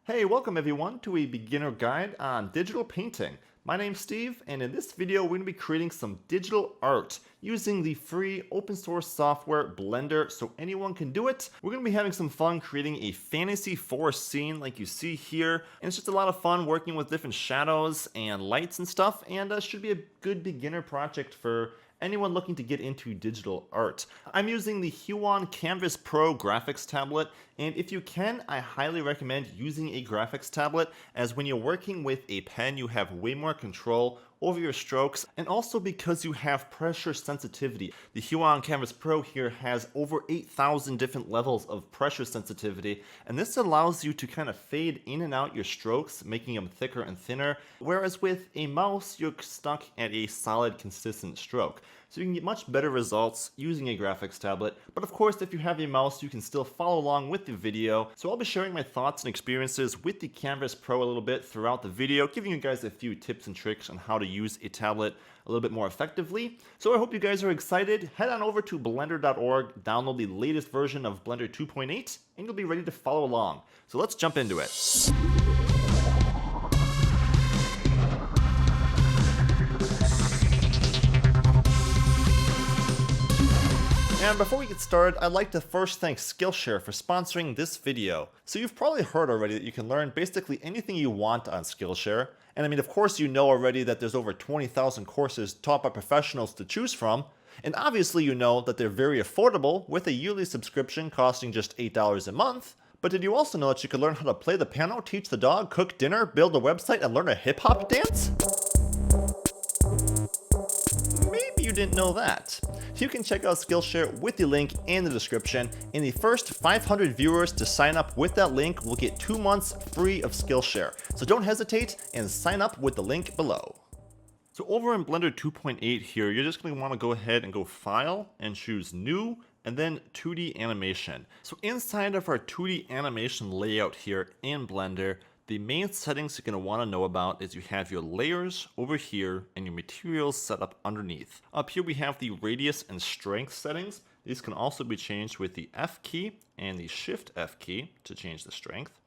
Hey, welcome everyone to a beginner guide on digital painting. My name's Steve, and in this video we're going to be creating some digital art using the free open source software Blender so anyone can do it. We're going to be having some fun creating a fantasy forest scene like you see here, and it's just a lot of fun working with different shadows and lights and stuff, and should be a good beginner project for anyone looking to get into digital art. I'm using the Huon Canvas Pro graphics tablet, and if you can, I highly recommend using a graphics tablet, as when you're working with a pen, you have way more control over your strokes, and also because you have pressure sensitivity. The Huon Canvas Pro here has over 8,000 different levels of pressure sensitivity, and this allows you to kind of fade in and out your strokes, making them thicker and thinner, whereas with a mouse, you're stuck at a solid, consistent stroke. So you can get much better results using a graphics tablet, but of course, if you have a mouse, you can still follow along with the video. So I'll be sharing my thoughts and experiences with the Canvas Pro a little bit throughout the video, giving you guys a few tips and tricks on how to use a tablet a little bit more effectively. So I hope you guys are excited. Head on over to blender.org, download the latest version of Blender 2.8, and you'll be ready to follow along. So let's jump into it. And before we get started, I'd like to first thank Skillshare for sponsoring this video. So you've probably heard already that you can learn basically anything you want on Skillshare. And I mean, of course you know already that there's over 20,000 courses taught by professionals to choose from. And obviously you know that they're very affordable with a yearly subscription costing just $8 a month. But did you also know that you could learn how to play the piano, teach the dog, cook dinner, build a website, and learn a hip-hop dance? Maybe you didn't know that. You can check out Skillshare with the link in the description, and the first 500 viewers to sign up with that link will get 2 months free of Skillshare. So don't hesitate and sign up with the link below. So over in Blender 2.8 here, you're just going to want to go ahead and go File and choose New, and then 2D Animation. So inside of our 2D animation layout here in Blender, the main settings you're going to want to know about is you have your layers over here and your materials set up underneath. Up here we have the radius and strength settings. These can also be changed with the F key and the Shift F key to change the strength.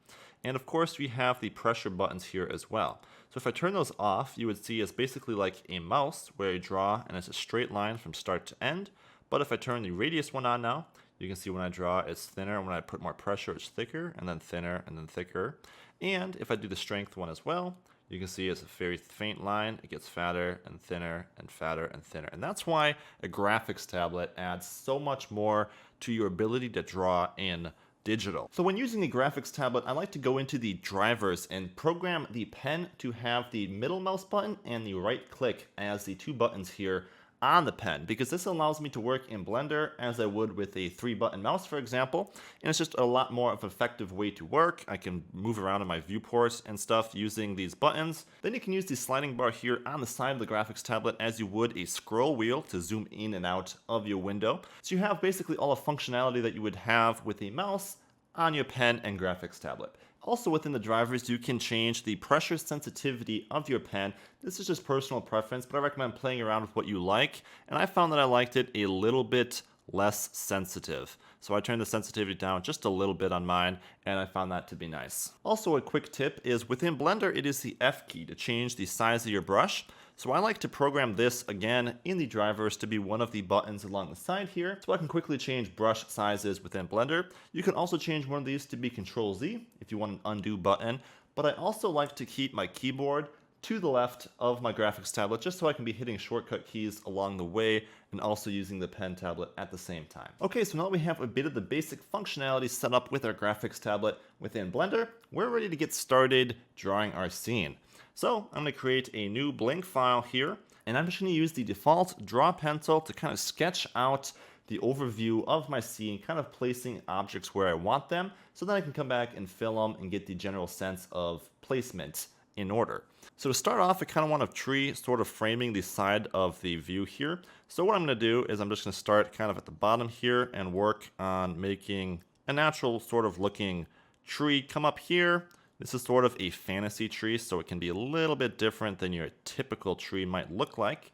And of course we have the pressure buttons here as well. So if I turn those off, you would see it's basically like a mouse where you draw and it's a straight line from start to end. But if I turn the radius one on now, you can see when I draw it's thinner, and when I put more pressure it's thicker, and then thinner, and then thicker. And if I do the strength one as well, you can see it's a very faint line. It gets fatter and thinner and fatter and thinner. And that's why a graphics tablet adds so much more to your ability to draw in digital. So when using a graphics tablet, I like to go into the drivers and program the pen to have the middle mouse button and the right click as the two buttons here on the pen, because this allows me to work in Blender as I would with a 3-button mouse, for example, and it's just a lot more of an effective way to work. I can move around in my viewports and stuff using these buttons. Then you can use the sliding bar here on the side of the graphics tablet as you would a scroll wheel to zoom in and out of your window. So you have basically all the functionality that you would have with a mouse on your pen and graphics tablet. Also within the drivers, you can change the pressure sensitivity of your pen. This is just personal preference, but I recommend playing around with what you like. And I found that I liked it a little bit less sensitive. So I turned the sensitivity down just a little bit on mine, and I found that to be nice. Also a quick tip is within Blender, it is the F key to change the size of your brush. So I like to program this again in the drivers to be one of the buttons along the side here, so I can quickly change brush sizes within Blender. You can also change one of these to be Control Z if you want an undo button, but I also like to keep my keyboard to the left of my graphics tablet just so I can be hitting shortcut keys along the way and also using the pen tablet at the same time. Okay, so now that we have a bit of the basic functionality set up with our graphics tablet within Blender, we're ready to get started drawing our scene. So I'm going to create a new blank file here, and I'm just going to use the default draw pencil to kind of sketch out the overview of my scene, kind of placing objects where I want them, so then I can come back and fill them and get the general sense of placement in order. So to start off, I kind of want a tree sort of framing the side of the view here. So what I'm going to do is I'm just going to start kind of at the bottom here and work on making a natural sort of looking tree come up here. This is sort of a fantasy tree, so it can be a little bit different than your typical tree might look like.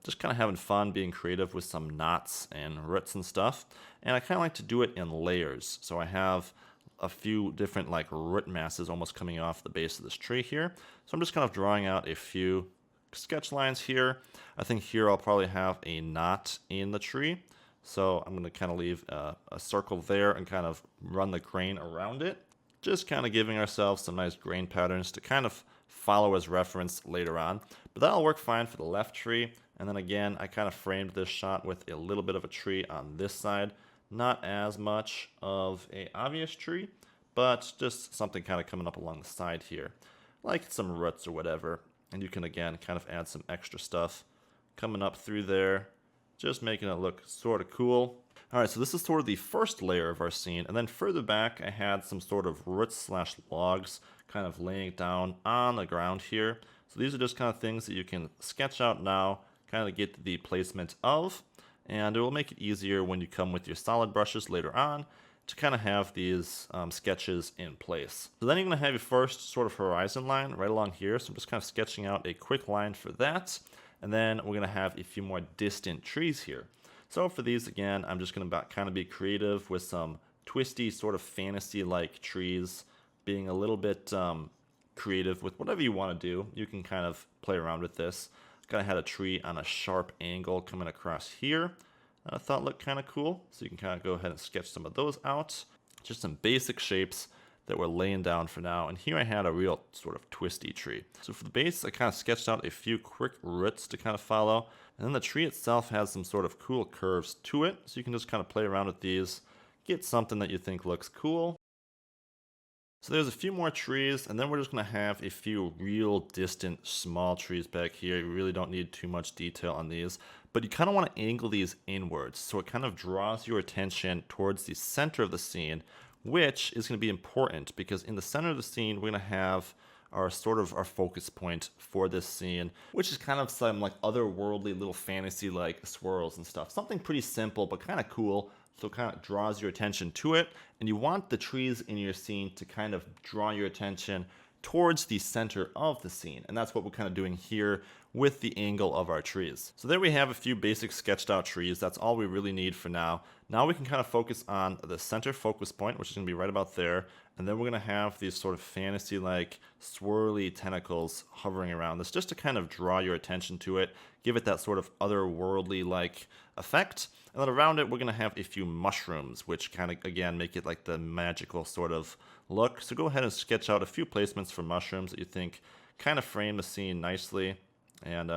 Just kind of having fun being creative with some knots and roots and stuff. And I kind of like to do it in layers. So I have a few different like root masses almost coming off the base of this tree here. So I'm just kind of drawing out a few sketch lines here. I think here I'll probably have a knot in the tree. So I'm going to kind of leave a circle there and kind of run the grain around it. Just kind of giving ourselves some nice grain patterns to kind of follow as reference later on. But that'll work fine for the left tree. And then again, I kind of framed this shot with a little bit of a tree on this side. Not as much of a obvious tree, but just something kind of coming up along the side here, like some roots or whatever. And you can again kind of add some extra stuff coming up through there, just making it look sort of cool. All right, so this is sort of the first layer of our scene, and then further back I had some sort of roots / logs kind of laying down on the ground here. So these are just kind of things that you can sketch out now, kind of get the placement of, and it will make it easier when you come with your solid brushes later on to kind of have these sketches in place. So then you're going to have your first sort of horizon line right along here, so I'm just kind of sketching out a quick line for that, and then we're going to have a few more distant trees here. So for these, again, I'm just going to kind of be creative with some twisty sort of fantasy-like trees, being a little bit creative with whatever you want to do. You can kind of play around with this. Kind of had a tree on a sharp angle coming across here. I thought looked kind of cool, so you can kind of go ahead and sketch some of those out. Just some basic shapes that we're laying down for now. And here I had a real sort of twisty tree. So for the base, I kind of sketched out a few quick roots to kind of follow. And then the tree itself has some sort of cool curves to it. So you can just kind of play around with these, get something that you think looks cool. So there's a few more trees, and then we're just going to have a few real distant small trees back here. You really don't need too much detail on these, but you kind of want to angle these inwards so it kind of draws your attention towards the center of the scene, which is going to be important because in the center of the scene we're going to have our focus point for this scene, which is kind of some like otherworldly little fantasy like swirls and stuff. Something pretty simple but kind of cool. So it kind of draws your attention to it, and you want the trees in your scene to kind of draw your attention towards the center of the scene, and that's what we're kind of doing here with the angle of our trees. So there we have a few basic sketched out trees. That's all we really need for now. Now we can kind of focus on the center focus point, which is going to be right about there, and then we're going to have these sort of fantasy like swirly tentacles hovering around this just to kind of draw your attention to it, give it that sort of otherworldly like effect. And then around it, we're going to have a few mushrooms, which kind of, again, make it like the magical sort of look. So go ahead and sketch out a few placements for mushrooms that you think kind of frame the scene nicely. And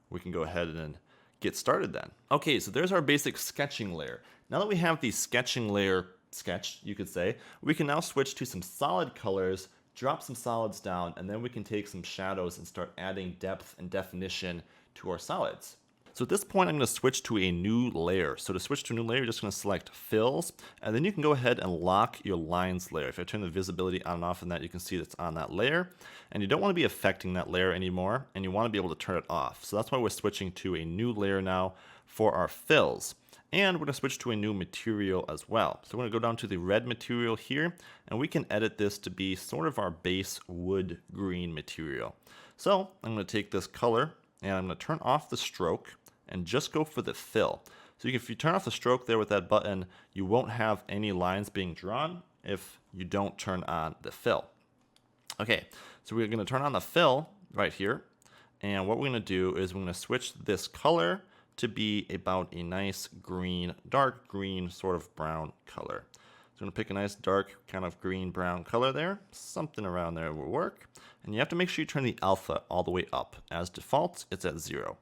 we can go ahead and get started then. Okay, so there's our basic sketching layer. Now that we have the sketching layer sketched, you could say, we can now switch to some solid colors, drop some solids down, and then we can take some shadows and start adding depth and definition to our solids. So at this point, I'm going to switch to a new layer. So to switch to a new layer, you're just going to select fills, and then you can go ahead and lock your lines layer. If I turn the visibility on and off on that, you can see that's on that layer. And you don't want to be affecting that layer anymore, and you want to be able to turn it off. So that's why we're switching to a new layer now for our fills. And we're going to switch to a new material as well. So we're going to go down to the red material here, and we can edit this to be sort of our base wood green material. So I'm going to take this color, and I'm going to turn off the stroke, and just go for the fill. So if you turn off the stroke there with that button, you won't have any lines being drawn if you don't turn on the fill. Okay, so we're going to turn on the fill right here, and what we're going to do is we're going to switch this color to be about a nice green, dark green, sort of brown color. So I'm going to pick a nice dark kind of green brown color there. Something around there will work. And you have to make sure you turn the alpha all the way up. As default, it's at 0.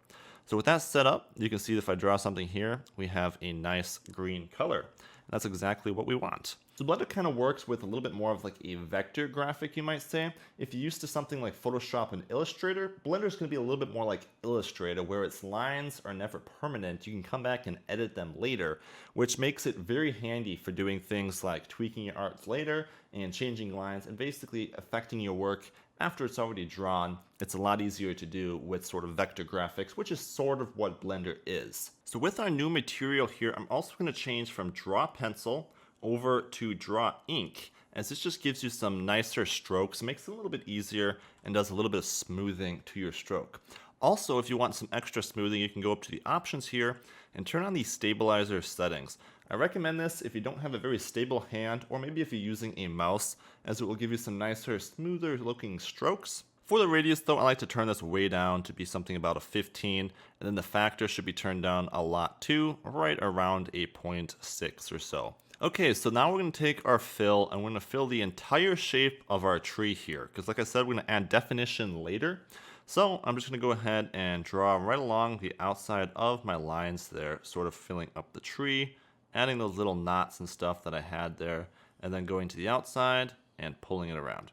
So with that set up, you can see if I draw something here, we have a nice green color. And that's exactly what we want. So Blender kind of works with a little bit more of like a vector graphic, you might say. If you're used to something like Photoshop and Illustrator, Blender is going to be a little bit more like Illustrator, where its lines are never permanent. You can come back and edit them later, which makes it very handy for doing things like tweaking your art later and changing lines and basically affecting your work after it's already drawn. It's a lot easier to do with sort of vector graphics, which is sort of what Blender is. So with our new material here, I'm also going to change from Draw Pencil over to Draw Ink, as this just gives you some nicer strokes, makes it a little bit easier, and does a little bit of smoothing to your stroke. Also, if you want some extra smoothing, you can go up to the options here and turn on the stabilizer settings. I recommend this if you don't have a very stable hand, or maybe if you're using a mouse, as it will give you some nicer, smoother looking strokes. For the radius though, I like to turn this way down to be something about a 15, and then the factor should be turned down a lot too, right around a 0.6 or so. Okay, so now we're going to take our fill and we're going to fill the entire shape of our tree here, because like I said, we're going to add definition later. So I'm just going to go ahead and draw right along the outside of my lines there, sort of filling up the tree, adding those little knots and stuff that I had there, and then going to the outside and pulling it around.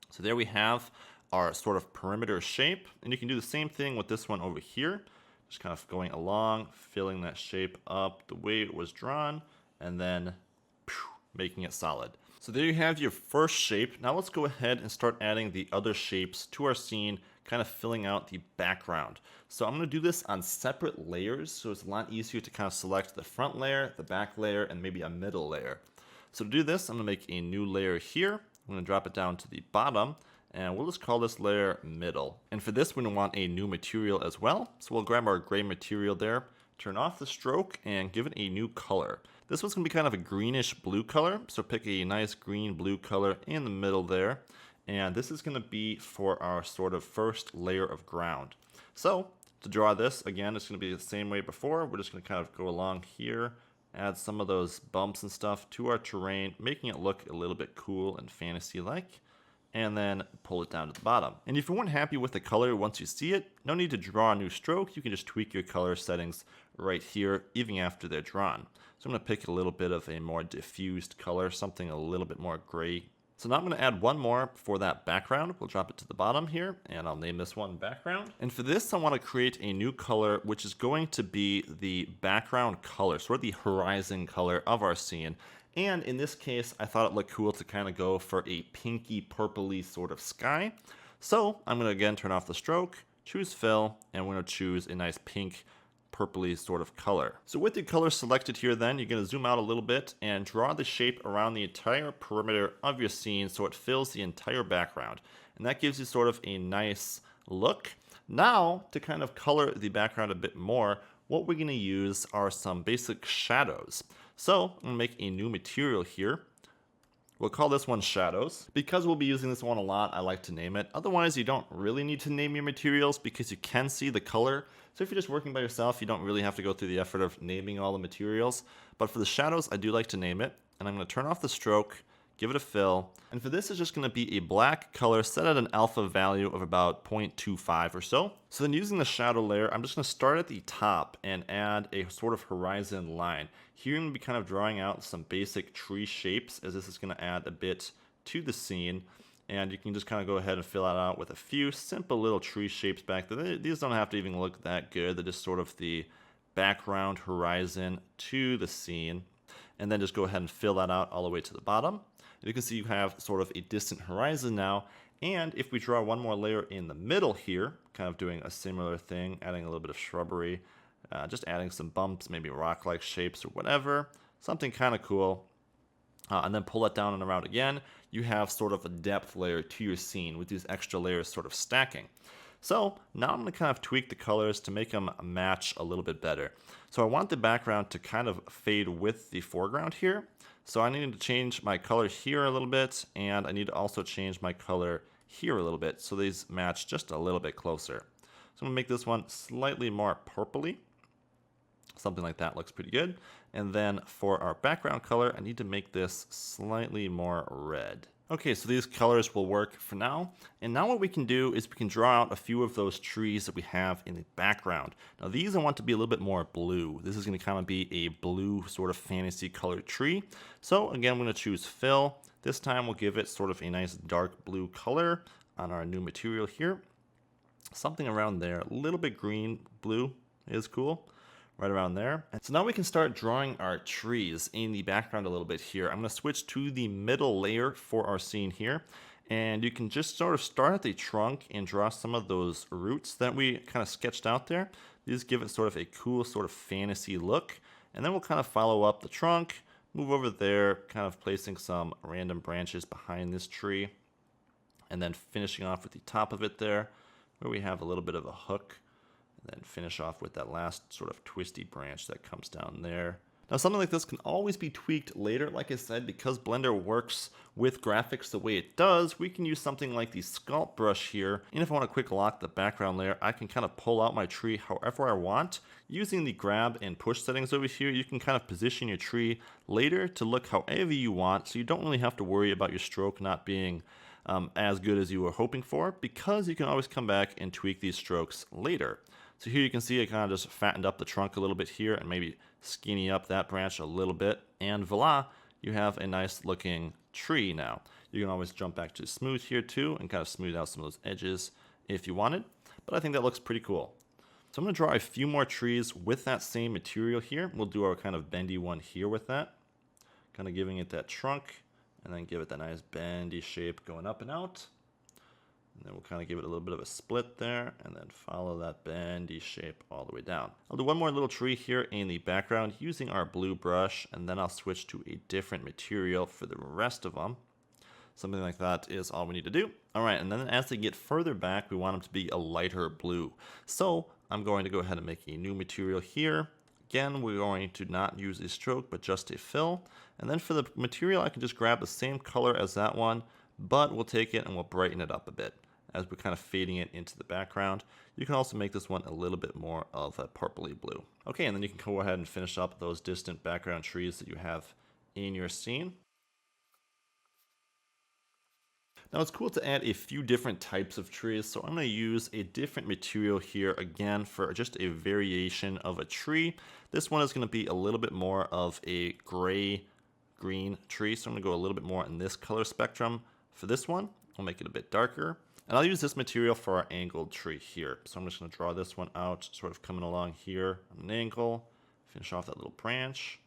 So there we have our sort of perimeter shape, and you can do the same thing with this one over here, just kind of going along, filling that shape up the way it was drawn, and then making it solid. So there you have your first shape. Now let's go ahead and start adding the other shapes to our scene, kind of filling out the background. So I'm going to do this on separate layers, so it's a lot easier to kind of select the front layer, the back layer, and maybe a middle layer. So to do this, I'm going to make a new layer here. I'm going to drop it down to the bottom, and we'll just call this layer middle. And for this, we're going to want a new material as well. So we'll grab our gray material there, turn off the stroke, and give it a new color. This one's going to be kind of a greenish blue color, so pick a nice green blue color in the middle there. And this is going to be for our sort of first layer of ground. So to draw this, again, it's going to be the same way before. We're just going to kind of go along here, add some of those bumps and stuff to our terrain, making it look a little bit cool and fantasy-like, and then pull it down to the bottom. And if you weren't happy with the color once you see it, no need to draw a new stroke. You can just tweak your color settings right here, even after they're drawn. So I'm going to pick a little bit of a more diffused color, something a little bit more gray. So now I'm going to add one more for that background. We'll drop it to the bottom here, and I'll name this one background. And for this, I want to create a new color, which is going to be the background color, sort of the horizon color of our scene. And in this case, I thought it looked cool to kind of go for a pinky purpley sort of sky. So I'm going to again turn off the stroke, choose fill, and we're going to choose a nice pink purpley sort of color. So with your color selected here then, you're going to zoom out a little bit and draw the shape around the entire perimeter of your scene so it fills the entire background. And that gives you sort of a nice look. Now, to kind of color the background a bit more, what we're going to use are some basic shadows. So I'm going to make a new material here. We'll call this one shadows. Because we'll be using this one a lot, I like to name it. Otherwise, you don't really need to name your materials because you can see the color. So if you're just working by yourself, you don't really have to go through the effort of naming all the materials. But for the shadows, I do like to name it. And I'm going to turn off the stroke, give it a fill. And for this, it's just going to be a black color set at an alpha value of about 0.25 or so. So then using the shadow layer, I'm just going to start at the top and add a sort of horizon line. Here I'm going to be kind of drawing out some basic tree shapes, as this is going to add a bit to the scene. And you can just kind of go ahead and fill that out with a few simple little tree shapes back there. These don't have to even look that good. They're just sort of the background horizon to the scene. And then just go ahead and fill that out all the way to the bottom. And you can see you have sort of a distant horizon now. And if we draw one more layer in the middle here, kind of doing a similar thing, adding a little bit of shrubbery, just adding some bumps, maybe rock-like shapes or whatever, something kind of cool. And then pull that down and around again, you have sort of a depth layer to your scene with these extra layers sort of stacking. So now I'm going to kind of tweak the colors to make them match a little bit better. So I want the background to kind of fade with the foreground here. So I need to change my color here a little bit, and I need to also change my color here a little bit so these match just a little bit closer. So I'm going to make this one slightly more purpley. Something like that looks pretty good. And then for our background color, I need to make this slightly more red. Okay, so these colors will work for now. And now what we can do is we can draw out a few of those trees that we have in the background. Now these I want to be a little bit more blue. This is going to kind of be a blue sort of fantasy colored tree. So again, I'm going to choose fill. This time we'll give it sort of a nice dark blue color on our new material here. Something around there, a little bit green, blue is cool. Right around there. And so now we can start drawing our trees in the background a little bit here. I'm going to switch to the middle layer for our scene here. And you can just sort of start at the trunk and draw some of those roots that we kind of sketched out there. These give it sort of a cool sort of fantasy look. And then we'll kind of follow up the trunk, move over there, kind of placing some random branches behind this tree. And then finishing off with the top of it there, where we have a little bit of a hook. Then finish off with that last sort of twisty branch that comes down there. Now something like this can always be tweaked later, like I said, because Blender works with graphics the way it does, we can use something like the sculpt brush here, and if I want to quick lock the background layer, I can kind of pull out my tree however I want. Using the grab and push settings over here, you can kind of position your tree later to look however you want, so you don't really have to worry about your stroke not being as good as you were hoping for, because you can always come back and tweak these strokes later. So here you can see I kind of just fattened up the trunk a little bit here and maybe skinny up that branch a little bit, and voila, you have a nice looking tree now. You can always jump back to smooth here too and kind of smooth out some of those edges if you wanted, but I think that looks pretty cool. So I'm going to draw a few more trees with that same material here. We'll do our kind of bendy one here with that, kind of giving it that trunk, and then give it that nice bendy shape going up and out. And then we'll kind of give it a little bit of a split there, and then follow that bendy shape all the way down. I'll do one more little tree here in the background using our blue brush, and then I'll switch to a different material for the rest of them. Something like that is all we need to do. All right, and then as they get further back, we want them to be a lighter blue. So I'm going to go ahead and make a new material here. Again, we're going to not use a stroke, but just a fill. And then for the material, I can just grab the same color as that one, but we'll take it and we'll brighten it up a bit as we're kind of fading it into the background. You can also make this one a little bit more of a purpley blue. Okay, and then you can go ahead and finish up those distant background trees that you have in your scene. Now it's cool to add a few different types of trees, so I'm going to use a different material here again for just a variation of a tree. This one is going to be a little bit more of a gray-green tree, so I'm going to go a little bit more in this color spectrum. For this one, I'll make it a bit darker. And I'll use this material for our angled tree here. So I'm just going to draw this one out, sort of coming along here on an angle, finish off that little branch,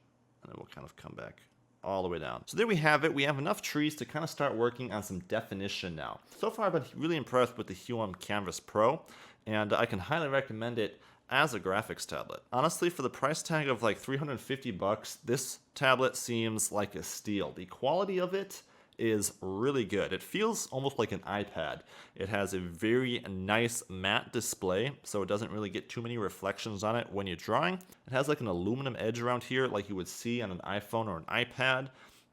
and then we'll kind of come back all the way down. So there we have it. We have enough trees to kind of start working on some definition now. So far I've been really impressed with the Huon Canvas Pro, and I can highly recommend it as a graphics tablet. Honestly, for the price tag of like 350 bucks, this tablet seems like a steal. The quality of it is really good. It feels almost like an iPad. It has a very nice matte display, so it doesn't really get too many reflections on it when you're drawing. It has like an aluminum edge around here like you would see on an iPhone or an iPad.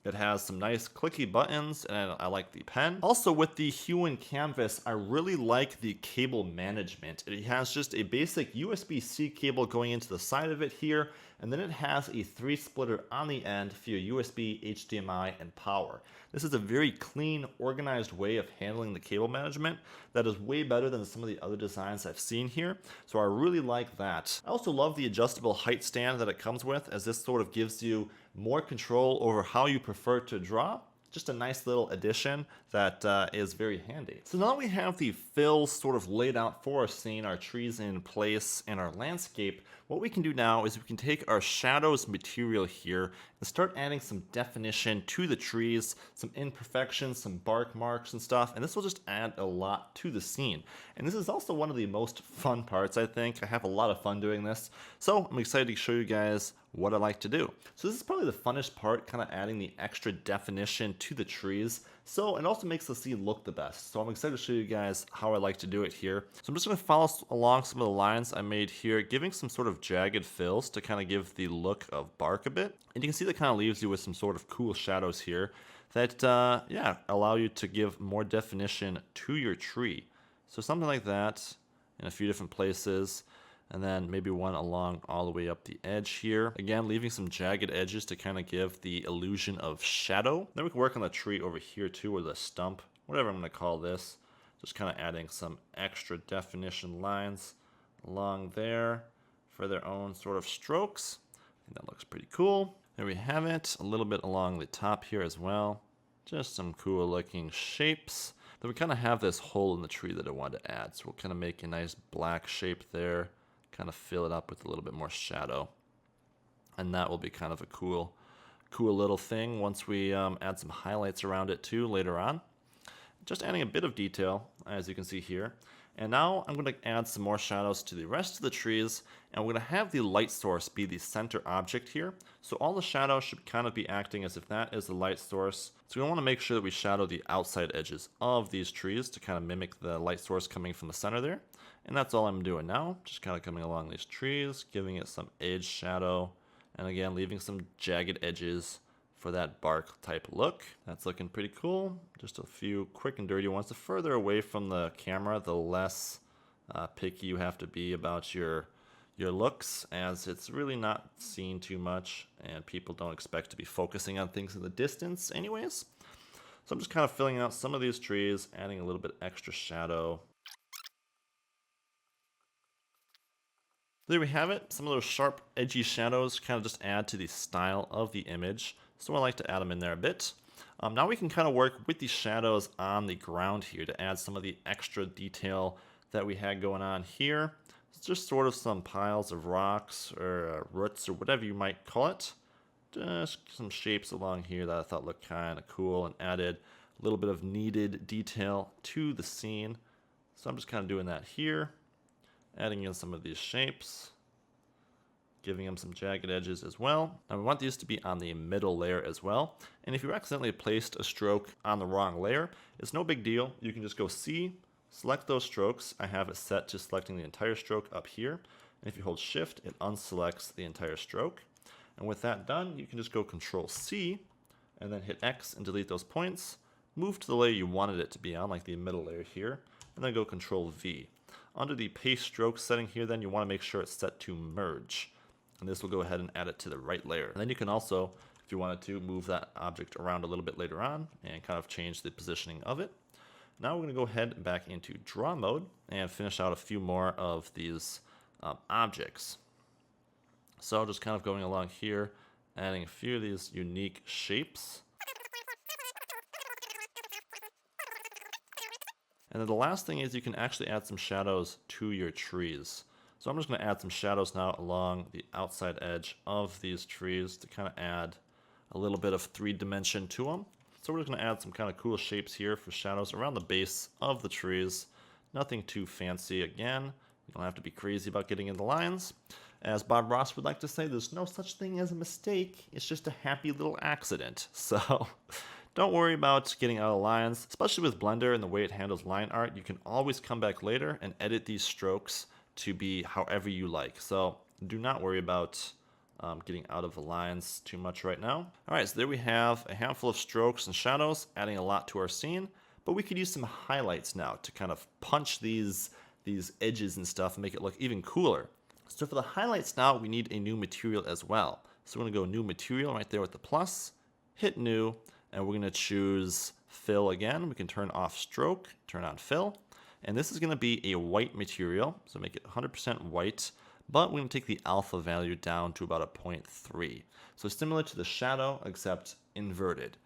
It has some nice clicky buttons, and I like the pen. Also, with the Huon Canvas, I really like the cable management. It has just a basic USB-C cable going into the side of it here, and then it has a 3-splitter on the end for your USB, HDMI, and power. This is a very clean, organized way of handling the cable management that is way better than some of the other designs I've seen here, so I really like that. I also love the adjustable height stand that it comes with, as this sort of gives you more control over how you prefer to draw. Just a nice little addition that is very handy. So now that we have the fills sort of laid out for our scene, our trees in place, and our landscape, what we can do now is we can take our shadows material here and start adding some definition to the trees, some imperfections, some bark marks and stuff, and this will just add a lot to the scene. And this is also one of the most fun parts, I think. I have a lot of fun doing this, so I'm excited to show you guys what I like to do. So this is probably the funnest part, kind of adding the extra definition to the trees. So it also makes the scene look the best. So I'm excited to show you guys how I like to do it here. So I'm just going to follow along some of the lines I made here, giving some sort of jagged fills to kind of give the look of bark a bit. And you can see that kind of leaves you with some sort of cool shadows here that, yeah, allow you to give more definition to your tree. So something like that in a few different places. And then maybe one along all the way up the edge here. Again, leaving some jagged edges to kind of give the illusion of shadow. Then we can work on the tree over here too, or the stump, whatever I'm going to call this. Just kind of adding some extra definition lines along there for their own sort of strokes. I think that looks pretty cool. There we have it. A little bit along the top here as well. Just some cool looking shapes. Then we kind of have this hole in the tree that I wanted to add. So we'll kind of make a nice black shape there. Kind of fill it up with a little bit more shadow, and that will be kind of a cool little thing once we add some highlights around it too later on. Just adding a bit of detail, as you can see here. And now I'm going to add some more shadows to the rest of the trees, and we're going to have the light source be the center object here. So all the shadows should kind of be acting as if that is the light source. So we want to make sure that we shadow the outside edges of these trees to kind of mimic the light source coming from the center there. And that's all I'm doing now, just kind of coming along these trees, giving it some edge shadow, And again, leaving some jagged edges for that bark type look. That's looking pretty cool. Just a few quick and dirty ones. The further away from the camera, the less picky you have to be about your looks, as it's really not seen too much and people don't expect to be focusing on things in the distance anyways. So I'm just kind of filling out some of these trees, adding a little bit extra shadow. There we have it. Some of those sharp, edgy shadows kind of just add to the style of the image. So I like to add them in there a bit. Now we can kind of work with the shadows on the ground here to add some of the extra detail that we had going on here. It's just sort of some piles of rocks or roots or whatever you might call it. Just some shapes along here that I thought looked kind of cool and added a little bit of needed detail to the scene. So I'm just kind of doing that here. Adding in some of these shapes, giving them some jagged edges as well. And we want these to be on the middle layer as well. And if you accidentally placed a stroke on the wrong layer, it's no big deal. You can just go C, select those strokes. I have it set to selecting the entire stroke up here. And if you hold Shift, it unselects the entire stroke. And with that done, you can just go Control C and then hit X and delete those points. Move to the layer you wanted it to be on, like the middle layer here, and then go Control V. Under the paste stroke setting here, then you want to make sure it's set to merge. And this will go ahead and add it to the right layer. And then you can also, if you wanted to, move that object around a little bit later on and kind of change the positioning of it. Now we're going to go ahead and back into draw mode and finish out a few more of these objects. So just kind of going along here, adding a few of these unique shapes. And then the last thing is you can actually add some shadows to your trees. So I'm just going to add some shadows now along the outside edge of these trees to kind of add a little bit of 3D to them. So we're just going to add some kind of cool shapes here for shadows around the base of the trees. Nothing too fancy again. You don't have to be crazy about getting in the lines. As Bob Ross would like to say, there's no such thing as a mistake. It's just a happy little accident. So don't worry about getting out of lines, especially with Blender and the way it handles line art. You can always come back later and edit these strokes to be however you like. So do not worry about getting out of the lines too much right now. All right, so there we have a handful of strokes and shadows, adding a lot to our scene. But we could use some highlights now to kind of punch these edges and stuff and make it look even cooler. So for the highlights now, we need a new material as well. So we're going to go new material right there with the plus, hit new, and we're going to choose fill again. We can turn off stroke, turn on fill. And this is going to be a white material, so make it 100% white. But we're going to take the alpha value down to about a 0.3. So similar to the shadow, except inverted.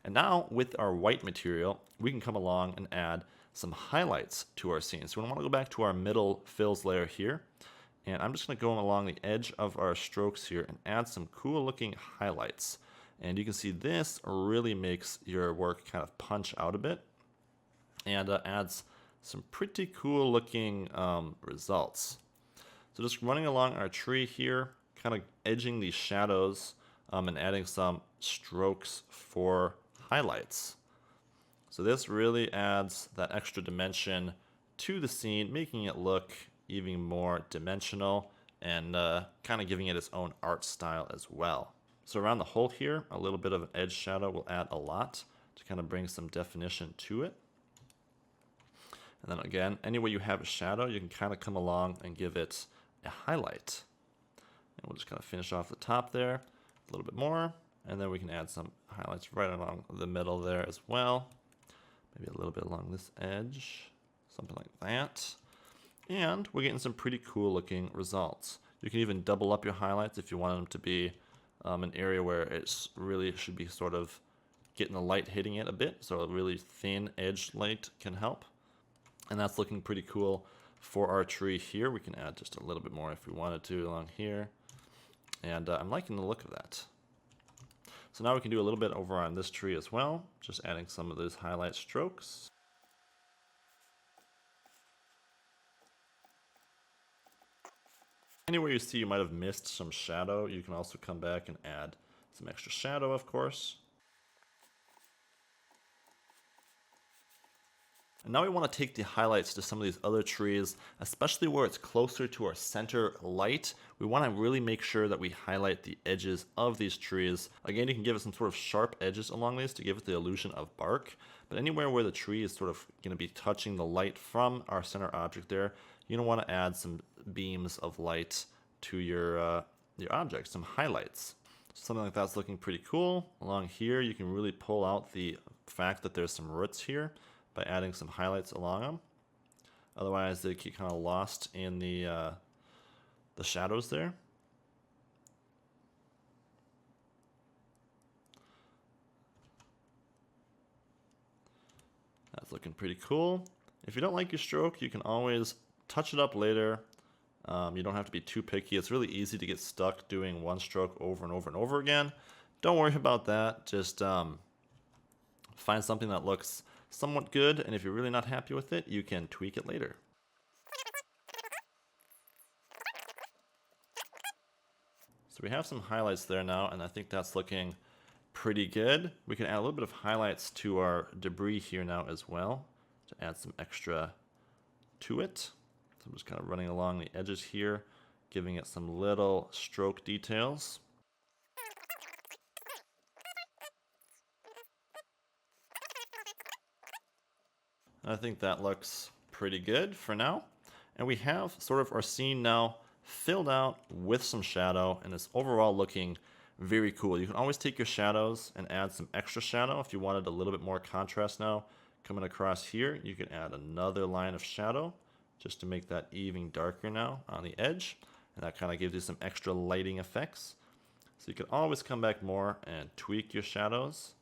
And now with our white material, we can come along and add some highlights to our scene. So we want to go back to our middle fills layer here. And I'm just going to go along the edge of our strokes here and add some cool looking highlights. And you can see this really makes your work kind of punch out a bit and adds some pretty cool looking results. So just running along our tree here, kind of edging these shadows and adding some strokes for highlights. So this really adds that extra dimension to the scene, making it look even more dimensional and kind of giving it its own art style as well. So around the hole here, a little bit of an edge shadow will add a lot to kind of bring some definition to it. And then again, anywhere you have a shadow, you can kind of come along and give it a highlight. And we'll just kind of finish off the top there a little bit more. And then we can add some highlights right along the middle there as well. Maybe a little bit along this edge, something like that. And we're getting some pretty cool looking results. You can even double up your highlights if you want them to be an area where it really should be sort of getting the light hitting it a bit. So a really thin edge light can help. And that's looking pretty cool for our tree here. We can add just a little bit more if we wanted to along here. And I'm liking the look of that. So now we can do a little bit over on this tree as well. Just adding some of those highlight strokes. Anywhere you see you might have missed some shadow, you can also come back and add some extra shadow, of course. And now we want to take the highlights to some of these other trees, especially where it's closer to our center light. We want to really make sure that we highlight the edges of these trees. Again, you can give it some sort of sharp edges along these to give it the illusion of bark. But anywhere where the tree is sort of going to be touching the light from our center object there, you're going to want to add some beams of light to your object, some highlights. Something like that's looking pretty cool. Along here, you can really pull out the fact that there's some roots here by adding some highlights along them. Otherwise, they get kind of lost in the shadows there. That's looking pretty cool. If you don't like your stroke, you can always touch it up later. You don't have to be too picky. It's really easy to get stuck doing one stroke over and over and over again. Don't worry about that. Just find something that looks somewhat good, and if you're really not happy with it, you can tweak it later. So we have some highlights there now, and I think that's looking pretty good. We can add a little bit of highlights to our debris here now as well to add some extra to it. So I'm just kind of running along the edges here, giving it some little stroke details. I think that looks pretty good for now. And we have sort of our scene now filled out with some shadow, and it's overall looking very cool. You can always take your shadows and add some extra shadow if you wanted a little bit more contrast now. Coming across here, you can add another line of shadow just to make that even darker now on the edge. And that kind of gives you some extra lighting effects. So you can always come back more and tweak your shadows,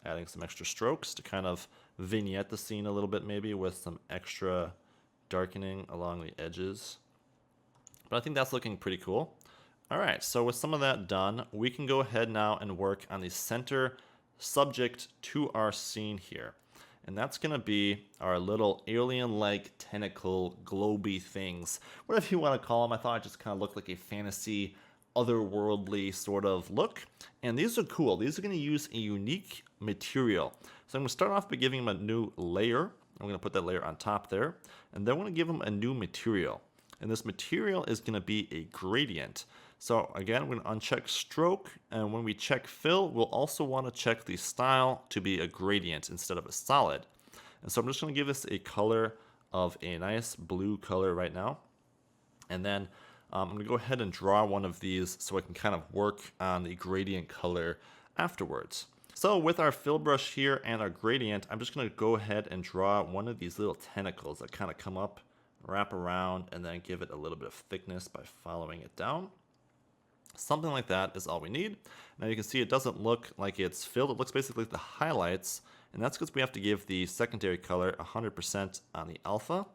adding some extra strokes to kind of vignette the scene a little bit, maybe with some extra darkening along the edges. But I think that's looking pretty cool. All right, so with some of that done, we can go ahead now and work on the center subject to our scene here. And that's going to be our little alien-like tentacle globy things, whatever you want to call them. I thought it just kind of looked like a fantasy, otherworldly sort of look. And these are cool. These are going to use a unique material. So I'm going to start off by giving them a new layer. I'm going to put that layer on top there. And then I'm going to give them a new material. And this material is going to be a gradient. So again, we're going to uncheck stroke, and when we check fill, we'll also want to check the style to be a gradient instead of a solid. And so I'm just going to give this a color of a nice blue color right now. And then I'm going to go ahead and draw one of these so I can kind of work on the gradient color afterwards. So with our fill brush here and our gradient, I'm just going to go ahead and draw one of these little tentacles that kind of come up, wrap around, and then give it a little bit of thickness by following it down. Something like that is all we need. Now you can see it doesn't look like it's filled. It looks basically like the highlights, and that's because we have to give the secondary color 100% on the alpha.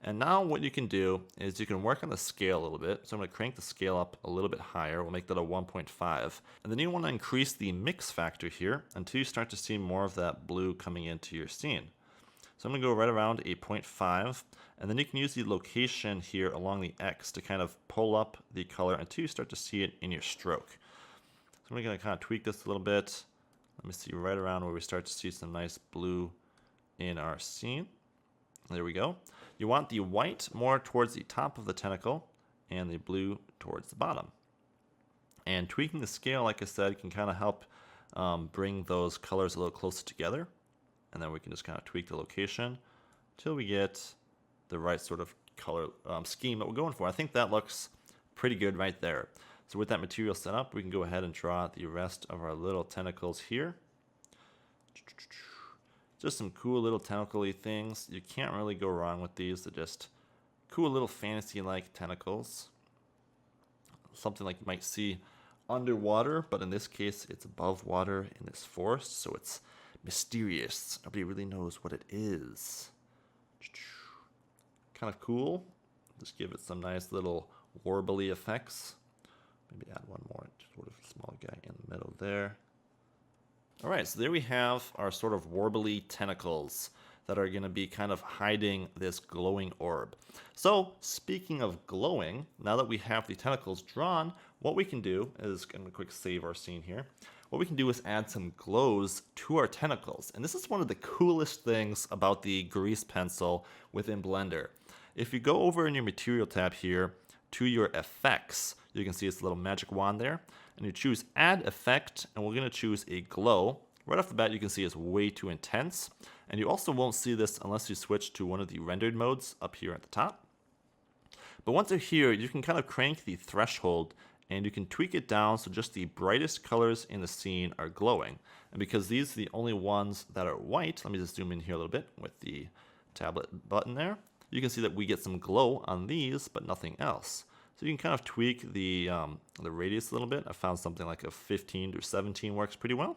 And now what you can do is you can work on the scale a little bit. So I'm going to crank the scale up a little bit higher. We'll make that a 1.5. And then you want to increase the mix factor here until you start to see more of that blue coming into your scene. So I'm going to go right around a 0.5, and then you can use the location here along the X to kind of pull up the color until you start to see it in your stroke. So I'm going to kind of tweak this a little bit. Let me see right around where we start to see some nice blue in our scene. There we go. You want the white more towards the top of the tentacle and the blue towards the bottom. And tweaking the scale, like I said, can kind of help bring those colors a little closer together. And then we can just kind of tweak the location until we get the right sort of color scheme that we're going for. I think that looks pretty good right there. So with that material set up, we can go ahead and draw the rest of our little tentacles here. Just some cool little tentacle-y things. You can't really go wrong with these. They're just cool little fantasy-like tentacles. Something like you might see underwater, but in this case, it's above water in this forest, so it's mysterious. Nobody really knows what it is. Kind of cool. Just give it some nice little warbly effects. Maybe add one more sort of small guy in the middle there. Alright, so there we have our sort of warbly tentacles that are going to be kind of hiding this glowing orb. So, speaking of glowing, now that we have the tentacles drawn, what we can do is, I'm going to quick save our scene here. what we can do is add some glows to our tentacles. And this is one of the coolest things about the grease pencil within Blender. If you go over in your material tab here to your effects, you can see it's a little magic wand there, and you choose add effect, and we're going to choose a glow. Right off the bat, you can see it's way too intense, and you also won't see this unless you switch to one of the rendered modes up here at the top. But once you're here, you can kind of crank the threshold, and you can tweak it down so just the brightest colors in the scene are glowing. And because these are the only ones that are white, let me just zoom in here a little bit with the tablet button there. You can see that we get some glow on these, but nothing else. So you can kind of tweak the radius a little bit. I found something like a 15 to 17 works pretty well.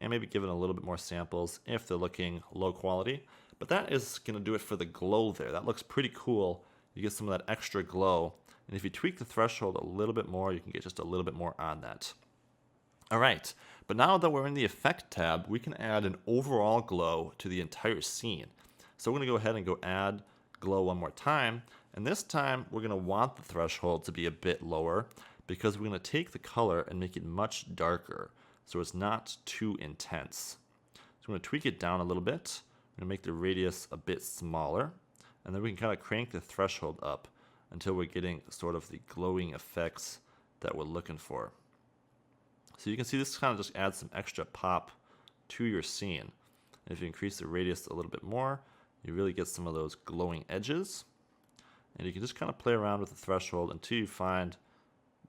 And maybe give it a little bit more samples if they're looking low quality. But that is going to do it for the glow there. That looks pretty cool. You get some of that extra glow. And if you tweak the threshold a little bit more, you can get just a little bit more on that. All right, but now that we're in the Effect tab, we can add an overall glow to the entire scene. So we're going to go ahead and go add glow one more time. And this time, we're going to want the threshold to be a bit lower because we're going to take the color and make it much darker so it's not too intense. So we're going to tweak it down a little bit. We're going to make the radius a bit smaller. And then we can kind of crank the threshold up until we're getting sort of the glowing effects that we're looking for. So you can see this kind of just adds some extra pop to your scene. And if you increase the radius a little bit more, you really get some of those glowing edges. And you can just kind of play around with the threshold until you find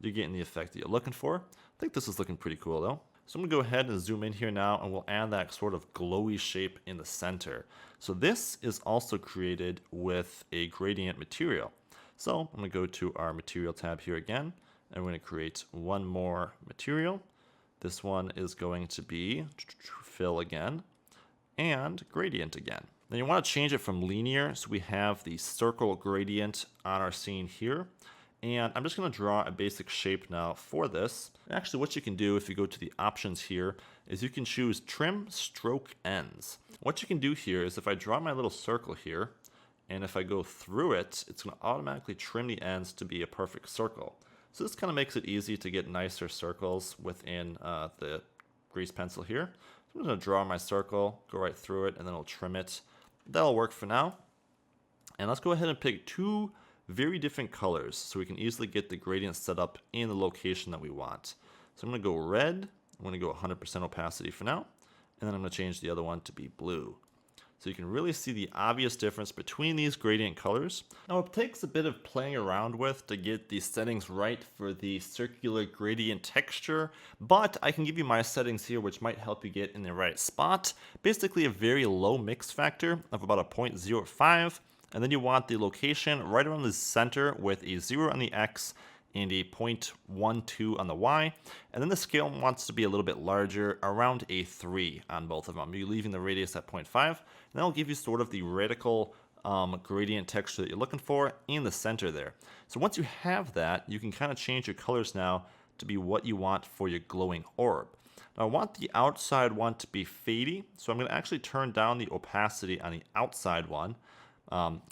you're getting the effect that you're looking for. I think this is looking pretty cool though. So I'm going to go ahead and zoom in here now, and we'll add that sort of glowy shape in the center. So this is also created with a gradient material. So I'm going to go to our material tab here again, and we're going to create one more material. This one is going to be fill again and gradient again. Then you want to change it from linear, so we have the circle gradient on our scene here. And I'm just going to draw a basic shape now for this. Actually, what you can do if you go to the options here is you can choose trim stroke ends. What you can do here is if I draw my little circle here, and if I go through it, it's going to automatically trim the ends to be a perfect circle. So this kind of makes it easy to get nicer circles within the grease pencil here. So I'm going to draw my circle, go right through it, and then I'll trim it. That'll work for now. And let's go ahead and pick two very different colors so we can easily get the gradient set up in the location that we want. So I'm going to go red, I'm going to go 100% opacity for now, and then I'm going to change the other one to be blue. So you can really see the obvious difference between these gradient colors. Now it takes a bit of playing around with to get the settings right for the circular gradient texture, but I can give you my settings here which might help you get in the right spot. Basically a very low mix factor of about a 0.05. And then you want the location right around the center with a 0 on the X and a 0.12 on the Y. And then the scale wants to be a little bit larger, around a 3 on both of them. You're leaving the radius at 0.5. And that'll give you sort of the radical gradient texture that you're looking for in the center there. So once you have that, you can kind of change your colors now to be what you want for your glowing orb. Now I want the outside one to be fadey, so I'm going to actually turn down the opacity on the outside one.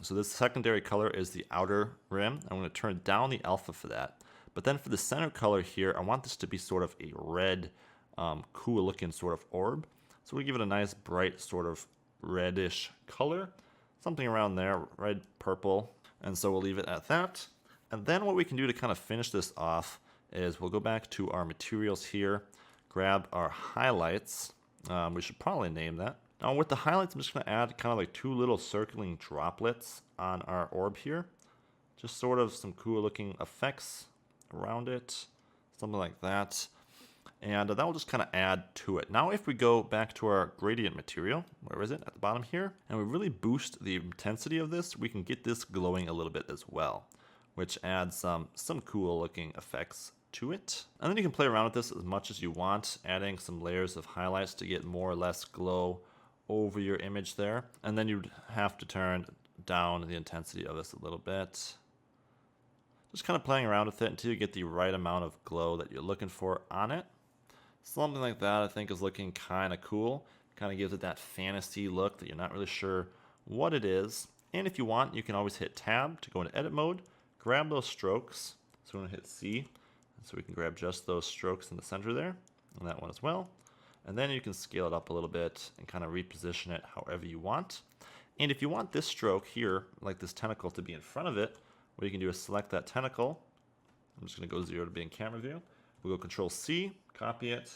So this secondary color is the outer rim. I'm going to turn down the alpha for that. But then for the center color here, I want this to be sort of a red, cool looking sort of orb. So we give it a nice bright sort of reddish color, something around there, red, purple. And so we'll leave it at that. And then what we can do to kind of finish this off is we'll go back to our materials here, grab our highlights. We should probably name that. Now with the highlights, I'm just going to add kind of like two little circling droplets on our orb here. Just sort of some cool looking effects around it, something like that. And that will just kind of add to it. Now if we go back to our gradient material, where is it? At the bottom here. And we really boost the intensity of this, we can get this glowing a little bit as well, which adds some cool looking effects to it. And then you can play around with this as much as you want, adding some layers of highlights to get more or less glow over your image there. And then you'd have to turn down the intensity of this a little bit. Just kind of playing around with it until you get the right amount of glow that you're looking for on it. Something like that I think is looking kind of cool. Kind of gives it that fantasy look that you're not really sure what it is. And if you want, you can always hit tab to go into edit mode, grab those strokes. So we're going to hit C, so we can grab just those strokes in the center there. and that one as well. And then you can scale it up a little bit and kind of reposition it however you want. And if you want this stroke here, like this tentacle to be in front of it, what you can do is select that tentacle. I'm just going to go 0 to be in camera view. We'll go Control C, copy it,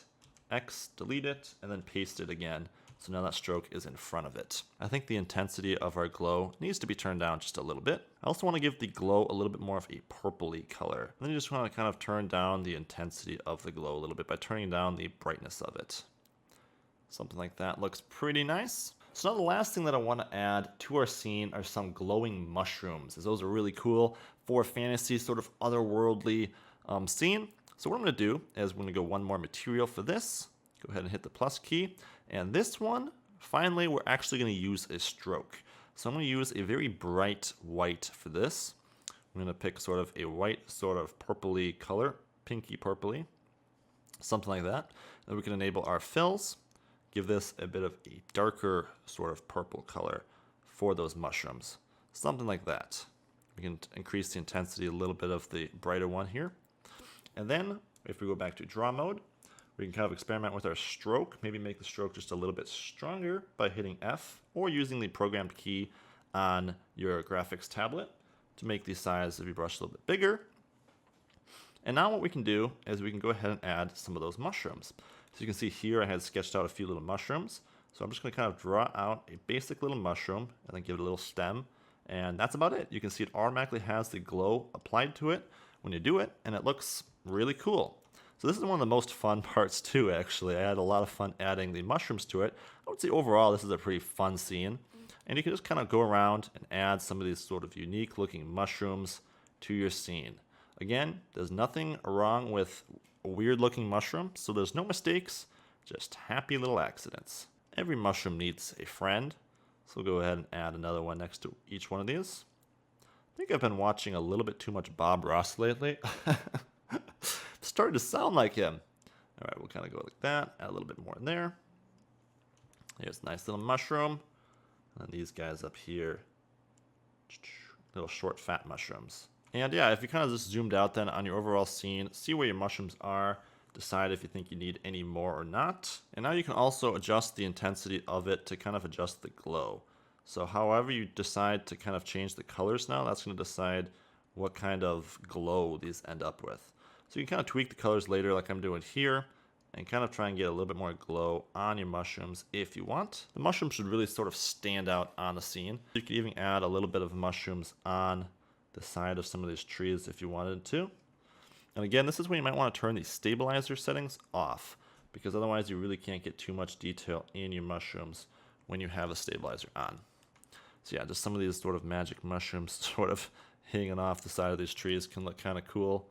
X, delete it, and then paste it again. So now that stroke is in front of it. I think the intensity of our glow needs to be turned down just a little bit. I also want to give the glow a little bit more of a purpley color. And then you just want to kind of turn down the intensity of the glow a little bit by turning down the brightness of it. Something like that looks pretty nice. So now the last thing that I want to add to our scene are some glowing mushrooms, as those are really cool for a fantasy sort of otherworldly scene. So what I'm going to do is we're going to go one more material for this. Go ahead and hit the plus key. And this one, finally, we're actually going to use a stroke. So I'm going to use a very bright white for this. I'm going to pick sort of a white, sort of purpley color, pinky purpley, something like that. Then we can enable our fills. Give this a bit of a darker sort of purple color for those mushrooms. Something like that. We can increase the intensity a little bit of the brighter one here. And then if we go back to draw mode, we can kind of experiment with our stroke. Maybe make the stroke just a little bit stronger by hitting F or using the programmed key on your graphics tablet to make the size of your brush a little bit bigger. And now what we can do is we can go ahead and add some of those mushrooms. So you can see here I had sketched out a few little mushrooms. So I'm just going to kind of draw out a basic little mushroom and then give it a little stem. And that's about it. You can see it automatically has the glow applied to it when you do it, and it looks really cool. So this is one of the most fun parts too, actually. I had a lot of fun adding the mushrooms to it. I would say overall this is a pretty fun scene. And you can just kind of go around and add some of these sort of unique looking mushrooms to your scene. Again, there's nothing wrong with a weird looking mushroom, so there's no mistakes, just happy little accidents. Every mushroom needs a friend, so we'll go ahead and add another one next to each one of these. I think I've been watching a little bit too much Bob Ross lately. It's starting to sound like him. All right, we'll kind of go like that, add a little bit more in there. Here's a nice little mushroom. And these guys up here, little short fat mushrooms. And yeah, if you kind of just zoomed out then on your overall scene, see where your mushrooms are, decide if you think you need any more or not. And now you can also adjust the intensity of it to kind of adjust the glow. So however you decide to kind of change the colors now, that's going to decide what kind of glow these end up with. So you can kind of tweak the colors later like I'm doing here, and kind of try and get a little bit more glow on your mushrooms if you want. The mushrooms should really sort of stand out on the scene. You could even add a little bit of mushrooms on the side of some of these trees if you wanted to. And again, this is when you might want to turn the stabilizer settings off, because otherwise you really can't get too much detail in your mushrooms when you have a stabilizer on. So yeah, just some of these sort of magic mushrooms sort of hanging off the side of these trees can look kind of cool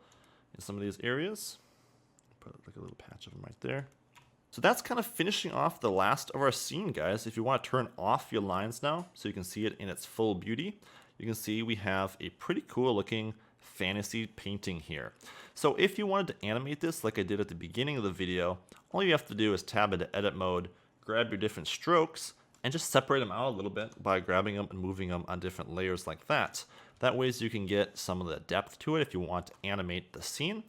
in some of these areas. Put like a little patch of them right there. So that's kind of finishing off the last of our scene, guys. If you want to turn off your lines now so you can see it in its full beauty, you can see we have a pretty cool looking fantasy painting here. So if you wanted to animate this like I did at the beginning of the video, all you have to do is tab into edit mode, grab your different strokes, and just separate them out a little bit by grabbing them and moving them on different layers like that. That way you can get some of the depth to it if you want to animate the scene.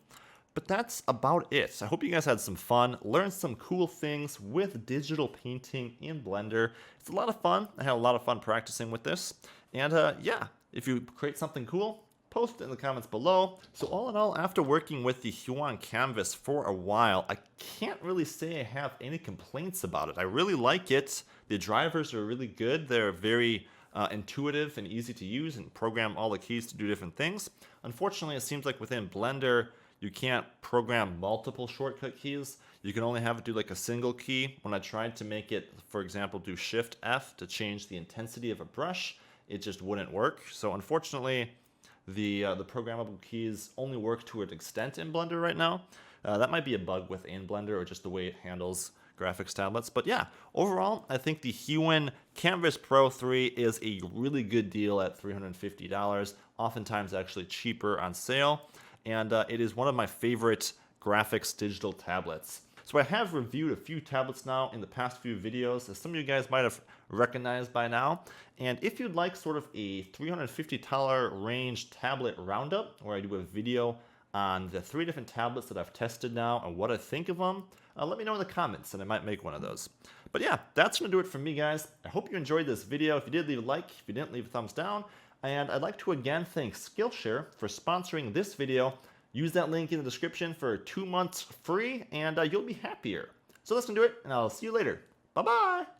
But that's about it. I hope you guys had some fun, learned some cool things with digital painting in Blender. It's a lot of fun. I had a lot of fun practicing with this. And yeah, if you create something cool, post it in the comments below. So all in all, after working with the Huan canvas for a while, I can't really say I have any complaints about it. I really like it. The drivers are really good. They're very intuitive and easy to use and program all the keys to do different things. Unfortunately, it seems like within Blender, you can't program multiple shortcut keys. You can only have it do like a single key. When I tried to make it, for example, do Shift F to change the intensity of a brush, it just wouldn't work. So unfortunately, the programmable keys only work to an extent in Blender right now. That might be a bug within Blender or just the way it handles graphics tablets. But yeah, overall, I think the Huan Canvas Pro 3 is a really good deal at $350, oftentimes actually cheaper on sale. And it is one of my favorite graphics digital tablets. So I have reviewed a few tablets now in the past few videos, as some of you guys might have recognized by now. And if you'd like sort of a $350 range tablet roundup, where I do a video on the 3 different tablets that I've tested now and what I think of them, let me know in the comments and I might make one of those. But yeah, that's going to do it for me, guys. I hope you enjoyed this video. If you did, leave a like. If you didn't, leave a thumbs down. And I'd like to again thank Skillshare for sponsoring this video. Use that link in the description for 2 months free and you'll be happier. So that's going to do it, and I'll see you later. Bye-bye!